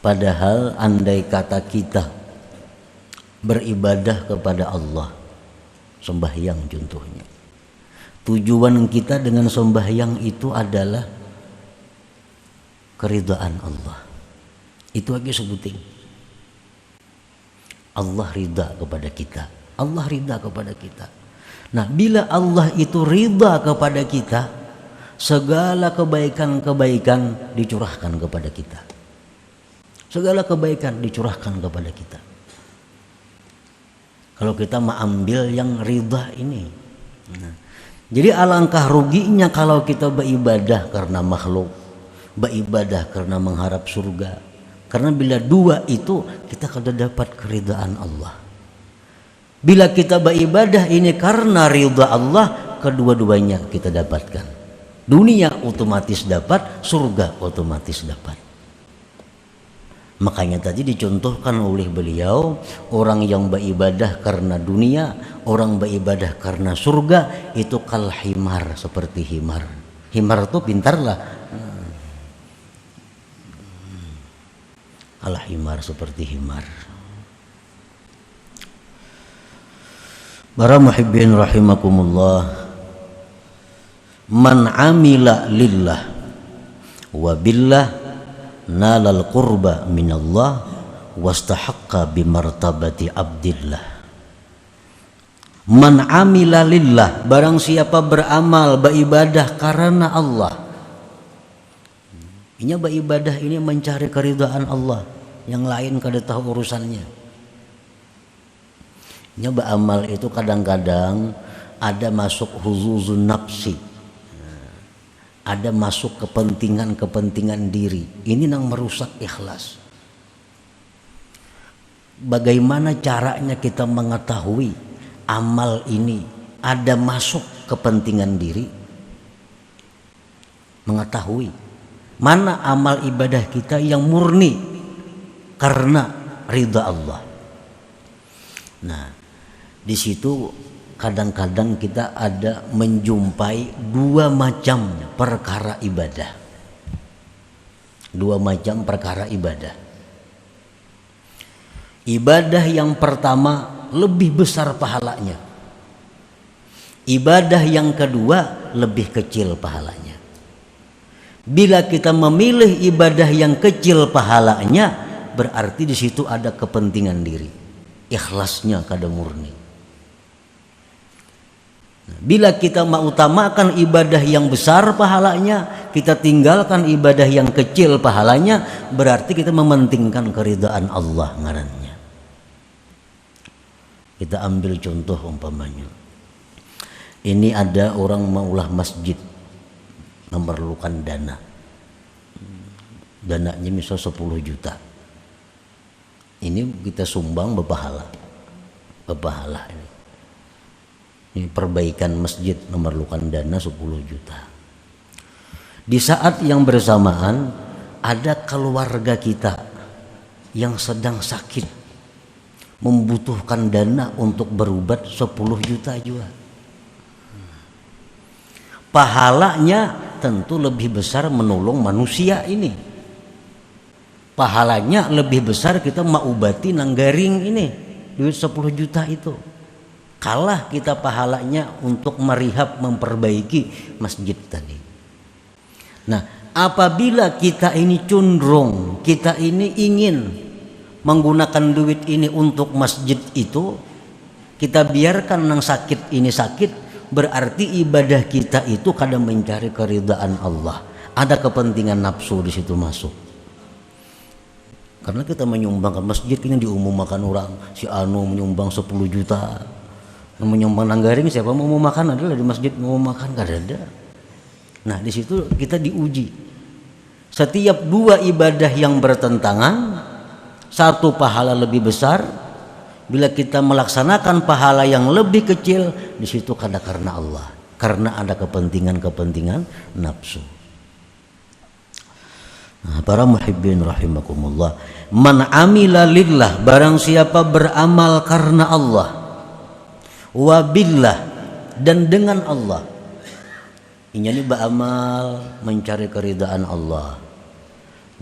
Padahal andai kata kita beribadah kepada Allah, sembahyang contohnya, tujuan kita dengan sembahyang itu adalah keridhaan Allah. Itu aja sebutin. Allah ridha kepada kita. Allah ridha kepada kita. Nah, bila Allah itu ridha kepada kita, segala kebaikan-kebaikan dicurahkan kepada kita. Segala kebaikan dicurahkan kepada kita. Kalau kita mengambil yang ridha ini. Nah, jadi alangkah ruginya kalau kita beribadah karena makhluk, beribadah karena mengharap surga. Karena bila dua itu kita akan dapat keridhaan Allah. Bila kita beribadah ini karena ridha Allah, kedua-duanya kita dapatkan. Dunia otomatis dapat, surga otomatis dapat. Makanya tadi dicontohkan oleh beliau, orang yang beribadah karena dunia, orang beribadah karena surga, itu kal himar, seperti himar. Himar itu pintarlah. Kal himar, seperti himar. Para muhibbin rahimakumullah, man amila lillah wa billah nalal qurba minallah wastahaqqa bimartabati abdillah. Man amila lillah, barang siapa beramal beribadah karena Allah. Ini beribadah ini mencari keridhaan Allah, yang lain kada tahu urusannya. Ini beramal itu kadang-kadang ada masuk huzuzun nafsi, ada masuk kepentingan diri. Ini yang merusak ikhlas. Bagaimana caranya kita mengetahui amal ini ada masuk kepentingan diri? Mengetahui mana amal ibadah kita yang murni karena ridha Allah. Nah, di situ kadang-kadang kita ada menjumpai dua macam perkara ibadah. Dua macam perkara ibadah. Ibadah yang pertama lebih besar pahalanya. Ibadah yang kedua lebih kecil pahalanya. Bila kita memilih ibadah yang kecil pahalanya, berarti di situ ada kepentingan diri. Ikhlasnya kada murni. Bila kita mengutamakan ibadah yang besar pahalanya, kita tinggalkan ibadah yang kecil pahalanya, berarti kita mementingkan keridhaan Allah ngarannya. Kita ambil contoh umpamanya. Ini ada orang maulah masjid, memerlukan dana. Dananya misal 10 juta. Ini kita sumbang berpahala. Berpahala ini. Ini perbaikan masjid memerlukan dana 10 juta. Di saat yang bersamaan ada keluarga kita yang sedang sakit, membutuhkan dana untuk berobat 10 juta juga. Pahalanya tentu lebih besar menolong manusia ini. Pahalanya lebih besar kita mengobati nanggaring ini, duit 10 juta itu. Kalah kita pahalanya untuk merihab, memperbaiki masjid tadi. Nah, apabila kita ini cenderung, kita ini ingin menggunakan duit ini untuk masjid itu, kita biarkan yang sakit ini sakit, berarti ibadah kita itu kadang mencari keridhaan Allah. Ada kepentingan nafsu di situ masuk. Karena kita menyumbangkan masjid ini diumumkan orang, si anu menyumbang 10 juta. Menyumbang nanggaring, siapa mau makan adalah di masjid mau makan, gak ada. Nah, di situ kita diuji. Setiap dua ibadah yang bertentangan, satu pahala lebih besar, bila kita melaksanakan pahala yang lebih kecil, di situ karena Allah, karena ada kepentingan nafsu. Nah, para muhibbin rahimakumullah, man amila lillah, barang siapa beramal karena Allah, wabillah, dan dengan Allah. Ini beramal mencari keridhaan Allah,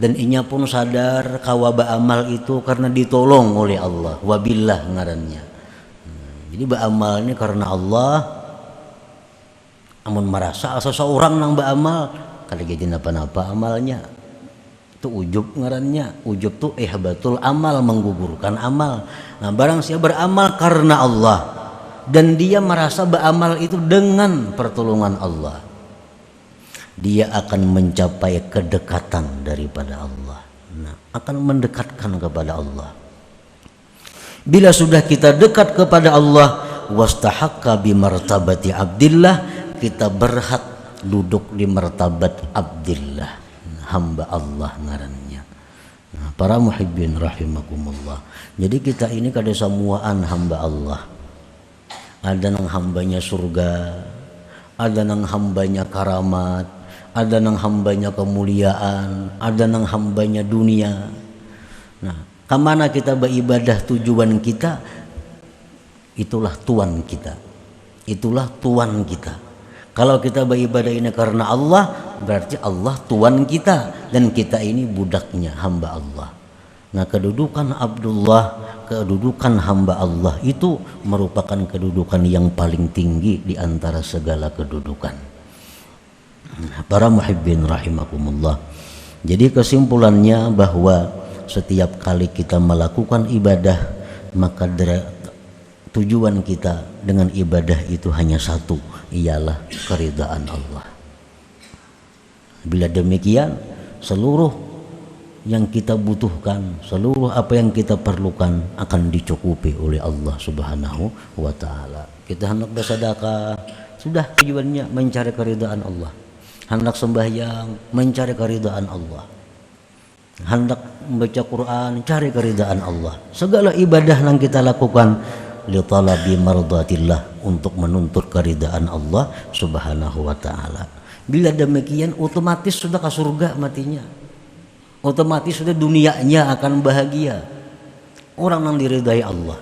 Dan inya pun sadar kawa ba'amal itu karena ditolong oleh Allah, wabillah ngarannya. Jadi ba'amal ini karena Allah. Amun merasa seseorang nang ba'amal kada jadi napa-napa amalnya, itu ujub ngarannya. Ujub tuh ihbatul amal, menggugurkan amal. Nah barang siapa beramal karena Allah dan dia merasa beramal itu dengan pertolongan Allah, dia akan mencapai kedekatan daripada Allah. Nah, akan mendekatkan kepada Allah. Bila sudah kita dekat kepada Allah, wastahaqqa bi martabati abdillah, kita berhak duduk di martabat abdillah, hamba Allah ngarannya. Nah, para muhibbin rahimakumullah. Jadi kita ini kada semuaan hamba Allah. Ada nang hambanya surga, ada nang hambanya karamat, ada nang hambanya kemuliaan, ada nang hambanya dunia. Nah, kemana kita beribadah tujuan kita, itulah tuan kita, itulah tuan kita. Kalau kita beribadah ini karena Allah, berarti Allah tuan kita dan kita ini budaknya, hamba Allah. Nah kedudukan Abdullah, kedudukan hamba Allah itu merupakan kedudukan yang paling tinggi di antara segala kedudukan. Para muhibbin rahimakumullah. Jadi kesimpulannya bahwa setiap kali kita melakukan ibadah, maka tujuan kita dengan ibadah itu hanya satu, ialah keridhaan Allah. Bila demikian, seluruh yang kita butuhkan, seluruh apa yang kita perlukan akan dicukupi oleh Allah Subhanahu wa taala. Kita hendak bersedekah, sudah tujuannya mencari keridhaan Allah. Hendak sembahyang, mencari keridhaan Allah. Hendak membaca Quran, cari keridhaan Allah. Segala ibadah yang kita lakukan li talabi mardatillah, untuk menuntut keridhaan Allah Subhanahu wa taala. Bila demikian otomatis sudah ke surga matinya. Otomatis sudah dunianya akan bahagia. Orang yang diridai Allah.